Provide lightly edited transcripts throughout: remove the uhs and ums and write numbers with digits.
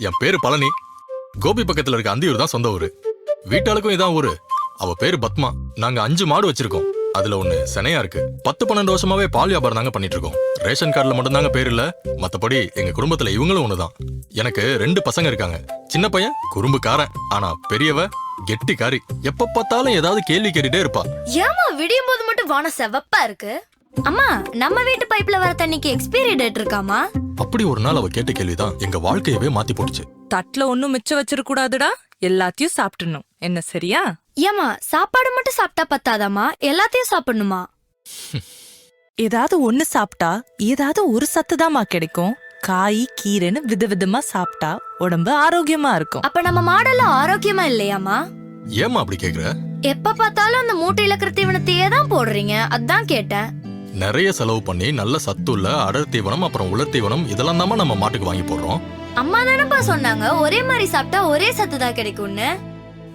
என் பேரு பழனி. கோபி பக்கத்துல இருக்க அந்தியூர் தான் சொந்த ஊரு. வீட்டாளுக்கும் இதான் ஊரு. அவ பேரு பத்மா. நாங்க 5 மாடு வச்சிருக்கோம். அதுல ஒண்ணு செனையா இருக்கு. 10-12 வருஷமாவே பால் வியாபாரம் தாங்க பண்ணிட்டு இருக்கோம். ரேஷன் கார்டுல மட்டும் தாங்க பேர் இல்ல, மத்தபடி எங்க குடும்பத்துல இவங்களும் ஒண்ணுதான். எனக்கு 2 பசங்க இருக்காங்க. சின்ன பையன் குறும்புக்காரன், ஆனா பெரியவ கெட்டிக்காரி. எப்ப பார்த்தாலும் ஏதாவது கேள்வி கேட்டுட்டே இருப்பா. ஏமா விடியும் போது மட்டும் வானம் செவப்பா இருக்கு? அம்மா, நம்ம வீட்டு பைப்ல வர தண்ணிக்கு எக்ஸ்பைரி டேட் இருக்காமா? அப்படி ஒரு நாள் அவ கேட்ட கேள்விதான் எங்க வாழ்க்கையவே மாத்தி போட்டுச்சு. தட்டுல ஒண்ணும் மிச்சம் வச்சிருக்க கூடாதுடா, எல்லாத்தையும் சாப்பிடணும். என்ன சரியா? ஏமா, சாப்பாடு மட்டும் சாப்பிட்டா பத்தாதாமா, எல்லாத்தையும் சாப்பிடணுமா? ஏதாவது ஒண்ணு சாப்பிட்டா ஏதாவது ஒரு சத்துதாம்மா கிடைக்கும். காய் கீரைன்னு விதவிதமா சாப்பிட்டா உடம்பு ஆரோக்கியமா இருக்கும். அப்ப நம்ம மாடெல்லாம் ஆரோக்கியமா இல்லையாமா? ஏமா அப்படி கேக்குற? எப்ப பார்த்தாலும் அந்த மூட்டையில இருக்கிற தீவனத்தையே தான் போடுறீங்க, அதான் கேட்டேன். நிறைய செலவு பண்ணி நல்ல சத்துள்ள அடர் தீவனம் அப்புறம் உலர் தீவனம் இதெல்லாம் தான் நம்ம மாட்டுக்கு வாங்கி போடுறோம். அம்மா தானப்பா சொன்னாங்க ஒரே மாதிரி சாப்பிட்டா ஒரே சத்து தான் கிடைக்கும்னு.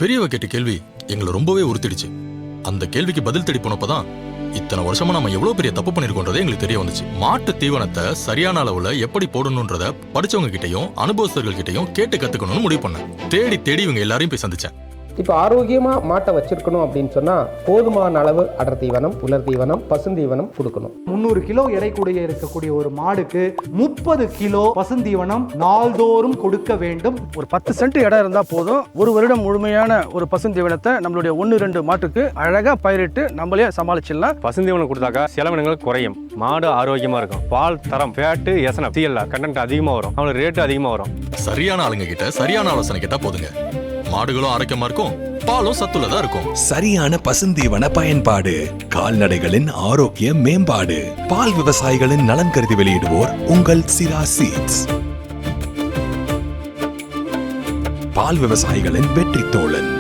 பெரியவ கேட்ட கேள்வி எங்களை ரொம்பவே உறுத்திடுச்சு. அந்த கேள்விக்கு பதில் தேடி போனப்பதான் இத்தனை வருஷமா நம்ம எவ்வளவு பெரிய தப்பு பண்ணிருக்கோன்றதே எங்களுக்கு தெரிய வந்துச்சு. மாட்டு தீவனத்தை சரியான அளவுல எப்படி போடணும்ன்றத படிச்சவங்க கிட்டையும் அனுபவஸ்தர்கள் கிட்டையும் கேட்டு கத்துக்கணும்னு முடிவு பண்ணேன். தேடி தேடி இவங்க எல்லாரையும் போய் சந்திச்சேன். இப்போ ஆரோக்கியமாக மாட்டை வச்சிருக்கணும் அப்படின்னு சொன்னால் போதுமான அளவு அடர் தீவனம், உலர் தீவனம், பசுந்தீவனம் கொடுக்கணும். 300 கிலோ எடை கூடிய இருக்கக்கூடிய ஒரு மாடுக்கு 30 கிலோ பசுந்தீவனம் நாள்தோறும் கொடுக்க வேண்டும். ஒரு 10 சென்ட் இடம் இருந்தால் போதும். ஒரு வருடம் முழுமையான ஒரு பசுந்தீவனத்தை நம்மளுடைய 1-2 மாட்டுக்கு அழகாக பயிரிட்டு நம்மளே சமாளிச்சிடலாம். பசுந்தீவனம் கொடுத்தாக்கா செலவினங்கள் குறையும், மாடு ஆரோக்கியமாக இருக்கும், பால் தரம், ஃபேட்டு, எசனம், சிஎல்ஆ கண்டென்ட் அதிகமாக வரும், அவங்களுக்கு ரேட்டு அதிகமாக வரும். சரியான ஆளுங்க கிட்ட சரியான ஆலோசனை கேட்டா போதுங்க. மாடுகளும் ஆரோக்கியமா இருக்கும், பாலும் சத்துள்ளதா இருக்கும். சரியான பசுந்தீவன பயன்பாடு கால்நடைகளின் ஆரோக்கிய மேம்பாடு. பால் விவசாயிகளின் நலன் கருதி வெளியிடுவோர் உங்கள் சிரா சீட்ஸ். பால் விவசாயிகளின் வெற்றி தோழன்.